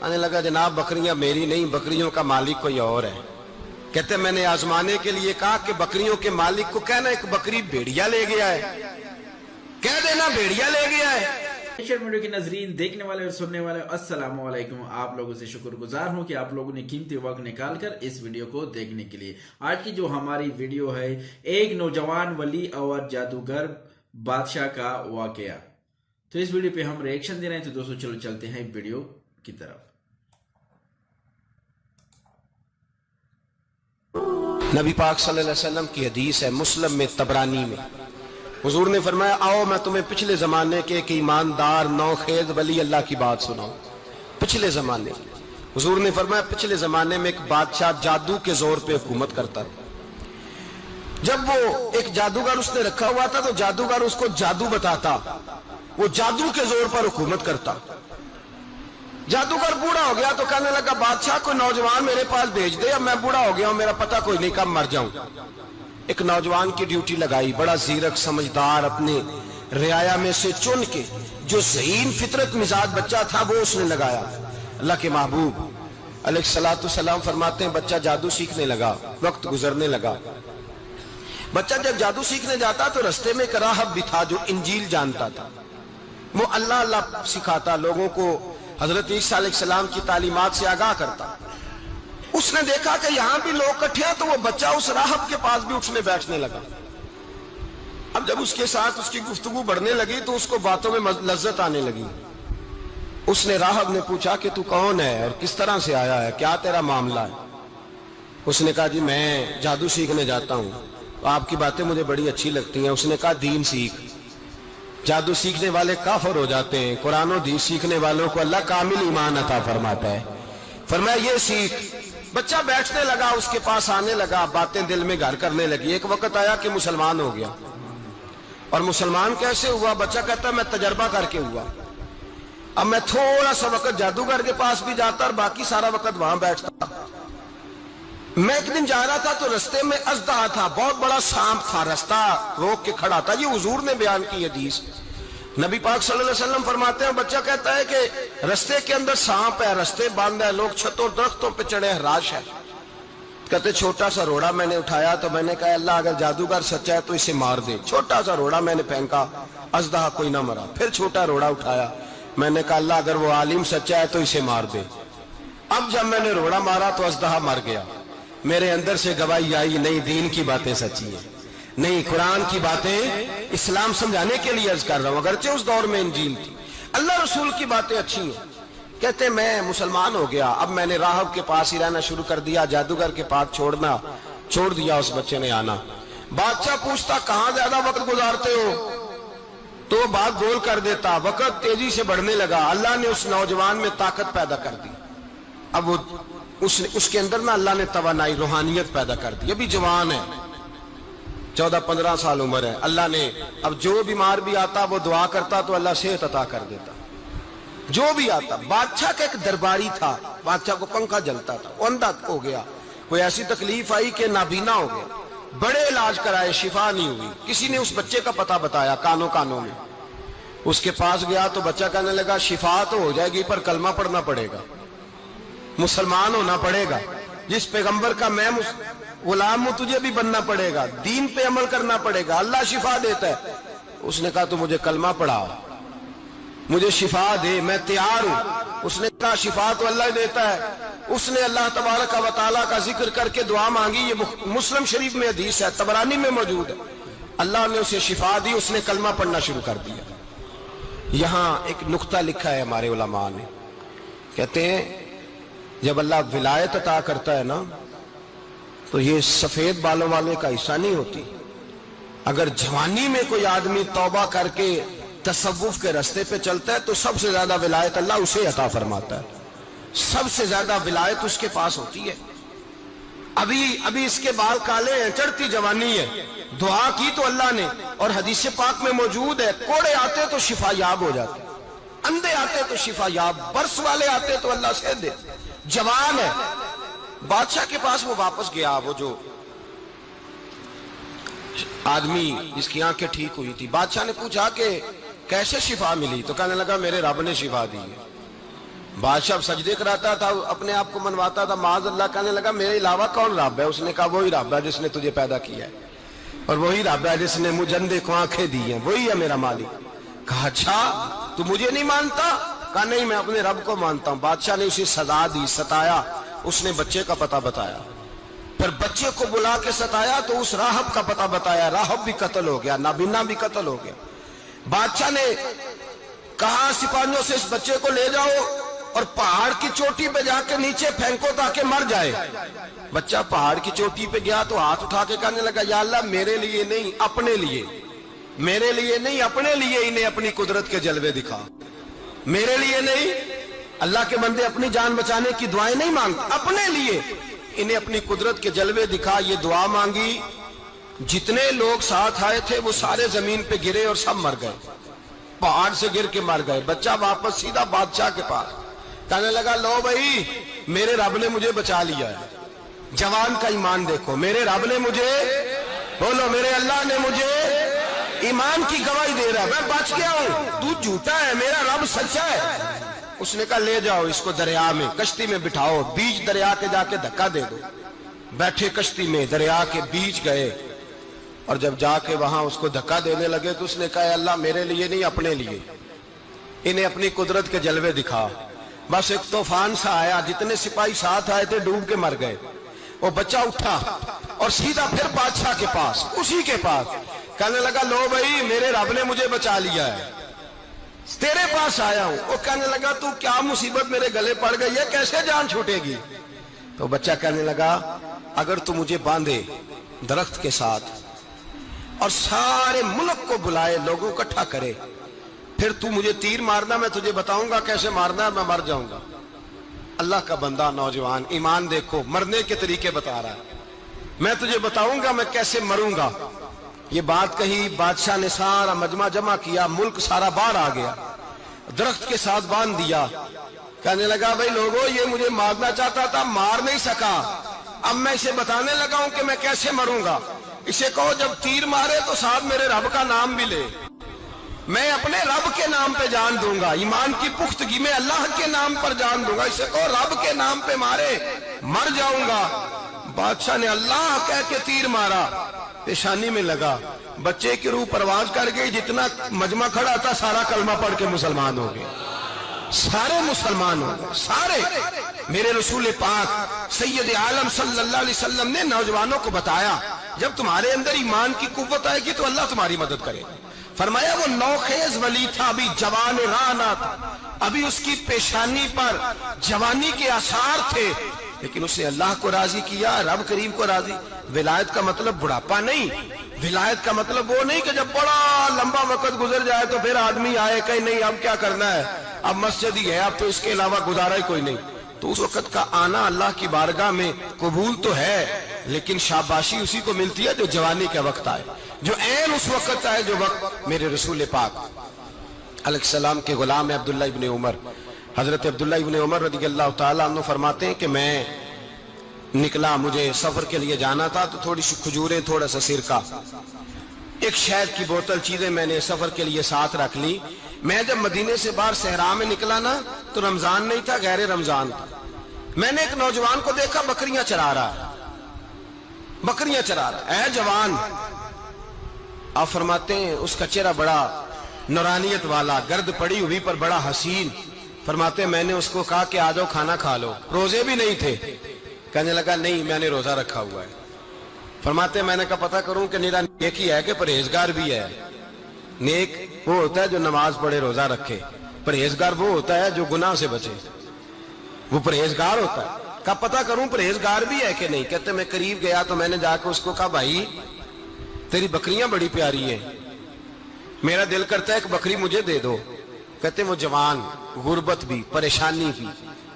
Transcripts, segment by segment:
आने लगा जनाब बकरियां मेरी नहीं, बकरियों का मालिक कोई और है। कहते मैंने आजमाने के लिए कहा कि बकरियों के मालिक को कहना एक बकरी भेड़िया ले गया है, कह देना भेड़िया ले गया है। वीडियो के नजरीन, देखने वाले और सुनने वाले अस्सलाम वालेकुम। आप लोगों से शुक्रगुजार हूं कि आप लोगों ने कीमती वक्त निकाल कर इस वीडियो को देखने के लिए। आज की जो हमारी वीडियो है, एक नौजवान वली और जादूगर बादशाह का वाकया। तो इस वीडियो पे हम रिएक्शन दे रहे हैं। तो दोस्तों चलो चलते हैं वीडियो की तरफ। नबी पाक सल्लल्लाहु अलैहि वसल्लम की हदीस है, मुस्लिम में, तबरानी में। हुजूर ने फरमाया आओ मैं तुम्हें पिछले जमाने के एक ईमानदार नौखेज वली अल्लाह की बात सुनाऊं। पिछले जमाने, हुजूर ने फरमाया पिछले जमाने में एक बादशाह जादू के जोर पे हुकूमत करता था। जब वो एक जादूगर उसने रखा हुआ था तो जादूगर उसको जादू बताता, वो जादू के जोर पर हुकूमत करता। जादूगर बूढ़ा हो गया तो कहने लगा बादशाह कोई नौजवान मेरे पास भेज दे, अब मैं बूढ़ा हो गया हूं, मेरा पता कोई नहीं कब मर जाऊं। एक नौजवान की ड्यूटी लगाई, बड़ा जीरक समझदार, अपने रियाया में से चुन के जो ज़हीन फितरत मिजाज बच्चा था वो उसने लगाया। अल्लाह के महबूब अलैहिस्सलातु सलाम फरमाते हैं बच्चा जादू सीखने लगा, वक्त गुजरने लगा। बच्चा जब जादू सीखने जाता तो रास्ते में एक राहब भी था जो इंजील जानता था। वो अल्लाह अल्लाह सिखाता, लोगों को हजरत ईसा अलैहिस्सलाम की तालीमात से आगाह करता। उसने देखा कि यहां भी लोग इकट्ठे हैं तो वो बच्चा उस राहब के पास भी उठने बैठने लगा। अब जब उसके साथ उसकी गुफ्तगू बढ़ने लगी तो उसको बातों में लज्जत आने लगी। उसने राहब ने पूछा कि तू कौन है और किस तरह से आया है, क्या तेरा मामला है। उसने कहा जी मैं जादू सीखने जाता हूं, तो आपकी बातें मुझे बड़ी अच्छी लगती हैं। उसने कहा दीन सीख। जादू सीखने वाले काफिर हो जाते हैं, कुरान और दीन सीखने वालों को अल्लाह कामिल ईमान अता फरमाता है। फरमाया ये सीख। बच्चा बैठने लगा, उसके पास आने लगा, बातें दिल में घर करने लगी। एक वक्त आया कि मुसलमान हो गया। और मुसलमान कैसे हुआ? बच्चा कहता मैं तजर्बा करके हुआ। अब मैं थोड़ा सा वक्त जादूगर के पास भी जाता और बाकी सारा वक्त वहां बैठता। मैं एक दिन जा रहा था तो रास्ते में अजदा था, बहुत बड़ा सांप था, रास्ता रोक के खड़ा था। ये हुजूर ने बयान की हदीस। नबी पाक सल्लल्लाहु अलैहि वसल्लम फरमाते हैं बच्चा कहता है कि रास्ते के अंदर सांप है, रास्ते बंद है, लोग छतों दरख्तों पे चढ़े हैं, राश है। कहते छोटा सा रोड़ा मैंने उठाया तो मैंने कहा अल्लाह अगर जादूगर सच्चा है तो इसे मार दे। छोटा सा रोड़ा मैंने फेंका, अजदा कोई ना मरा। फिर छोटा रोड़ा उठाया, मैंने कहा अल्लाह अगर वो आलिम सच्चा है तो इसे मार दे। अब जब मैंने रोड़ा मारा तो अजदा मर गया। मेरे अंदर से गवाही आई नहीं दीन की बातें सच्ची है, नहीं कुरान की बातें इस्लाम समझाने के लिए अर्ज कर रहा हूं। अगरचे उस दौर में इंजील थी, अल्लाह रसूल की बातें अच्छी हैं। कहते मैं मुसलमान हो गया, अब मैंने राहब के पास ही रहना शुरू कर दिया, जादूगर के पास छोड़ दिया। उस बच्चे ने आना। बादशाह पूछता कहां ज्यादा वक्त गुजारते हो, तो बात गोल कर देता। वक्त तेजी से बढ़ने लगा। अल्लाह ने उस नौजवान में ताकत पैदा कर दी। अब वो उसके अंदर ना अल्लाह ने तवानाई, रूहानियत पैदा कर दी। अभी जवान है, 14-15 साल उम्र है। अल्लाह ने अब जो बीमार भी आता वो दुआ करता तो अल्लाह सेहत अता कर देता। जो भी आता, बादशाह का एक दरबारी था, बादशाह को पंखा जलता था, वो अंधा हो गया। कोई ऐसी तकलीफ आई कि नाबीना हो गया, बड़े इलाज कराए, शिफा नहीं हुई। किसी ने उस बच्चे का पता बताया, कानों में। उसके पास गया तो बच्चा कहने लगा शिफा तो हो जाएगी पर कलमा पढ़ना पड़ेगा, मुसलमान होना पड़ेगा। जिस पैगंबर का मैं गुलाम हूं तुझे भी बनना पड़ेगा, दीन पे अमल करना पड़ेगा, अल्लाह शिफा देता है। उसने कहा तो मुझे कलमा पढ़ा, मुझे शिफा दे, मैं तैयार हूं। उसने कहा शिफा तो अल्लाह देता है। उसने अल्लाह तबारक व तआला का जिक्र करके दुआ मांगी। ये मुस्लिम शरीफ में हदीस है, तबरानी में मौजूद है। अल्लाह ने उसे शिफा दी, उसने कलमा पढ़ना शुरू कर दिया। यहां एक नुक्ता लिखा है हमारे उलमा ने, कहते हैं जब अल्लाह विलायत अता करता है ना तो ये सफेद बालों वाले का हिस्सा नहीं होती। अगर जवानी में कोई आदमी तौबा करके तसव्वुफ के रास्ते पे चलता है तो सबसे ज्यादा विलायत अल्लाह उसे अता फरमाता है, सबसे ज्यादा विलायत उसके पास होती है। अभी इसके बाल काले हैं, चढ़ती जवानी है, दुआ की तो अल्लाह ने, और हदीस पाक में मौजूद है कोड़े आते तो शिफा याब हो जाते, अंधे आते तो शिफा याब, बर्स वाले आते तो अल्लाह से दे। जवान है, बादशाह के पास वो वापस गया, वो जो आदमी जिसकी आंखें ठीक हुई थी। बादशाह ने पूछा कि कैसे शिफा मिली, तो कहने लगा मेरे रब ने शिफा दी है। बादशाह सजदे कराता था, अपने आप को मनवाता था, माज अल्लाह। कहने लगा मेरे अलावा कौन रब है? उसने कहा वही रब है जिसने तुझे पैदा किया है, और वही रब है जिसने मुझे अंधे को आंखें दी हैं, वही है मेरा मालिक। कहा अच्छा तू मुझे नहीं मानता? कहा नहीं, मैं अपने रब को मानता हूं। बादशाह ने उसे सजा दी, सताया। उसने बच्चे का पता बताया, फिर बच्चे को बुला के सताया तो उस राहब का पता बताया। राहब भी कत्ल हो गया, नाबीना भी कत्ल हो गया। बादशाह ने कहा सिपाहियों से इस बच्चे को ले जाओ और पहाड़ की चोटी पे जाके नीचे फेंको ताकि मर जाए। बच्चा पहाड़ की चोटी पे गया तो हाथ उठा के कहने लगा या अल्लाह मेरे लिए नहीं अपने लिए, मेरे लिए नहीं अपने लिए इन्हें अपनी कुदरत के जलवे दिखा। मेरे लिए नहीं, अल्लाह के बंदे अपनी जान बचाने की दुआएं नहीं मांगते, अपने लिए इन्हें अपनी कुदरत के जलवे दिखा। ये दुआ मांगी, जितने लोग साथ आए थे वो सारे जमीन पे गिरे और सब मर गए, पहाड़ से गिर के मर गए। बच्चा वापस सीधा बादशाह के पास कहने लगा लो भाई मेरे रब ने मुझे बचा लिया है। जवान का ईमान देखो, मेरे रब ने मुझे, बोलो मेरे अल्लाह ने मुझे ईमान की गवाही दे रहा है, मैं बच गया हूं, तू झूठा है, मेरा रब सच्चा है। उसने कहा ले जाओ इसको दरिया में, कश्ती में बिठाओ, बीच दरिया के जाके धक्का दे दो। बैठे कश्ती में, दरिया के बीच गए और जब जाके वहां उसको धक्का देने लगे तो उसने कहा अल्लाह मेरे लिए नहीं अपने लिए इन्हें अपनी कुदरत के जलवे दिखा। बस एक तूफान सा आया, जितने सिपाही साथ आए थे डूब के मर गए। वो बच्चा उठा और सीधा फिर बादशाह के पास, उसी के पास कहने लगा लो भाई मेरे रब ने मुझे बचा लिया है, तेरे पास आया हूं। वो कहने लगा तू क्या मुसीबत मेरे गले पड़ गई है, कैसे जान छूटेगी? तो बच्चा कहने लगा अगर तू मुझे बांधे दरख्त के साथ और सारे मुल्क को बुलाए, लोगों को इकट्ठा करे, फिर तू मुझे तीर मारना, मैं तुझे बताऊंगा कैसे मारना है, मैं मर जाऊंगा। अल्लाह का बंदा नौजवान, ईमान देखो, मरने के तरीके बता रहा है, मैं तुझे बताऊंगा मैं कैसे मरूंगा। ये बात कही, बादशाह ने सारा मजमा जमा किया, मुल्क सारा बाहर आ गया, दरख्त के साथ बांध दिया। कहने लगा भाई लोगों ये मुझे मारना चाहता था, मार नहीं सका, अब मैं इसे बताने लगा हूं कि मैं कैसे मरूंगा। इसे कहो जब तीर मारे तो साथ मेरे रब का नाम भी ले, मैं अपने रब के नाम पे जान दूंगा, ईमान की पुख्तगी में अल्लाह के नाम पर जान दूंगा। इसे कहो रब के नाम पे मारे, मर जाऊंगा। बादशाह ने अल्लाह कह के तीर मारा, पेशानी में लगा, बच्चे की रूह परवाज कर गई, जितना मजमा खड़ा था सारा कलमा पढ़ के मुसलमान हो गए, सारे मुसलमान हो गए, सारे। मेरे रसूल पाक सैयद आलम सल्लल्लाहु अलैहि वसल्लम ने नौजवानों को बताया जब तुम्हारे अंदर ईमान की कुव्वत आएगी तो अल्लाह तुम्हारी मदद करेगा। फरमाया वो नौखेज वली था, अभी जवान राना था, अभी उसकी पेशानी पर जवानी के आसार थे, लेकिन उसने अल्लाह को राजी किया, रब करीम को राजी। विलायत का मतलब बुढ़ापा नहीं, विलायत का मतलब वो नहीं कि जब बड़ा लंबा वक्त गुजर जाए तो फिर आदमी आए कहीं नहीं अब क्या करना है, अब मस्जिद ही है, अब तो इसके अलावा गुजारा ही कोई नहीं। तो उस वक्त का आना अल्लाह की बारगाह में कबूल तो है, लेकिन शाबाशी उसी को मिलती है जो जवानी का वक्त आए, जो ऐन उस वक्त आए जो वक्त मेरे रसूल पाक अलैहिस्सलाम के गुलाम है अब्दुल्ला इब्ने उमर। हजरत अब्दुल्ला इब्ने उमर रज़ियल्लाहु ताला अन्हु फरमाते हैं कि मैं निकला, मुझे सफर के लिए जाना था, तो थोड़ी सी खजूरें, थोड़ा सा सिरका, एक शहद की बोतल, चीजें मैंने सफर के लिए साथ रख ली। मैं जब मदीने से बाहर सहरा में निकला ना तो रमजान नहीं था, गैर रमजान था। मैंने एक नौजवान को देखा बकरियां चरा रहा है, बकरियां चरा रहा है जवान। आप फरमाते हैं उसका चेहरा बड़ा नूरानियत वाला, गर्द पड़ी हुई पर बड़ा हसीन। फरमाते मैंने उसको कहा कि आ जाओ खाना खा लो, रोजे भी नहीं थे। कहने लगा नहीं मैंने रोजा रखा हुआ है। फरमाते मैंने कहा पता करूं कि निरा नेक ही है कि परहेजगार भी है। नेक वो होता है जो नमाज पढ़े रोजा रखे, परहेजगार वो होता है जो गुनाह से बचे, वो परहेजगार होता है। कहा पता करूं परहेजगार भी है कि नहीं। कहते मैं करीब गया तो मैंने जाकर उसको कहा भाई तेरी बकरियां बड़ी प्यारी है, मेरा दिल करता है एक बकरी मुझे दे दो। कहते वो जवान, गुर्बत भी, परेशानी भी,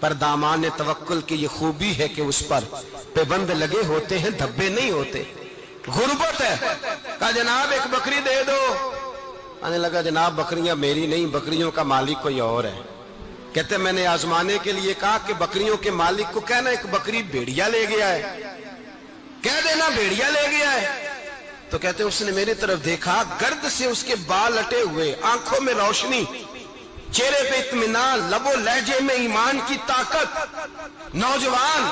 पर दामान तवक्कुल की ये खूबी है कि उस पर पेबंद लगे होते हैं, धब्बे नहीं होते। गुर्बत है। कहा जनाब एक बकरी दे दो। आने लगा जनाब बकरियां मेरी नहीं, बकरियों का मालिक कोई और है। कहते मैंने आजमाने के लिए कहा कि बकरियों के मालिक को कहना एक बकरी भेड़िया ले गया है, कह देना भेड़िया ले गया है। तो कहते उसने मेरी तरफ देखा, गर्द से उसके बाल लटे हुए, आंखों में रोशनी, چہرے پہ اطمینان، لب و لہجے میں ایمان کی طاقت. نوجوان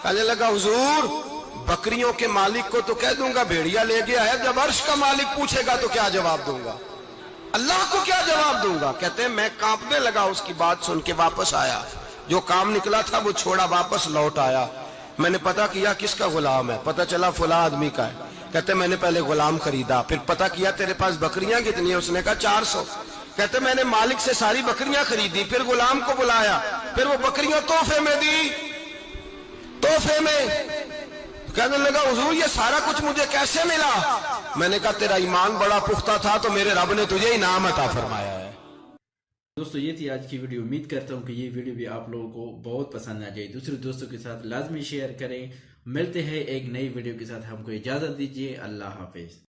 کہنے لگا حضور بکریوں کے مالک کو تو کہہ دوں گا بھیڑیا لے گیا ہے، جب عرش کا مالک پوچھے گا تو کیا جواب دوں گا؟ اللہ کو کیا جواب دوں گا؟ کہتے ہیں میں کانپنے لگا اس کی بات سن کے، واپس آیا، جو کام نکلا تھا وہ چھوڑا، واپس لوٹ آیا. میں نے پتا کیا کس کا غلام ہے، پتا چلا فلاں آدمی کا ہے. کہتے میں نے پہلے غلام خریدا، پھر پتا کیا تیرے پاس بکریاں کتنی ہیں؟ اس نے کہا 400. کہتے میں نے مالک سے ساری بکریاں خریدی، پھر غلام کو بلایا، پھر وہ بکریاں تحفے میں دی، تحفے میں. کہنے لگا حضور یہ سارا کچھ مجھے کیسے ملا؟ میں نے کہا تیرا ایمان بڑا پختہ تھا تو میرے رب نے تجھے انعام عطا فرمایا ہے. دوستو یہ تھی آج کی ویڈیو. امید کرتا ہوں کہ یہ ویڈیو بھی آپ لوگوں کو بہت پسند آ جائے. دوسرے دوستوں کے ساتھ لازمی شیئر کریں. ملتے ہیں ایک نئی ویڈیو کے ساتھ. ہم کو اجازت دیجیے. اللہ حافظ.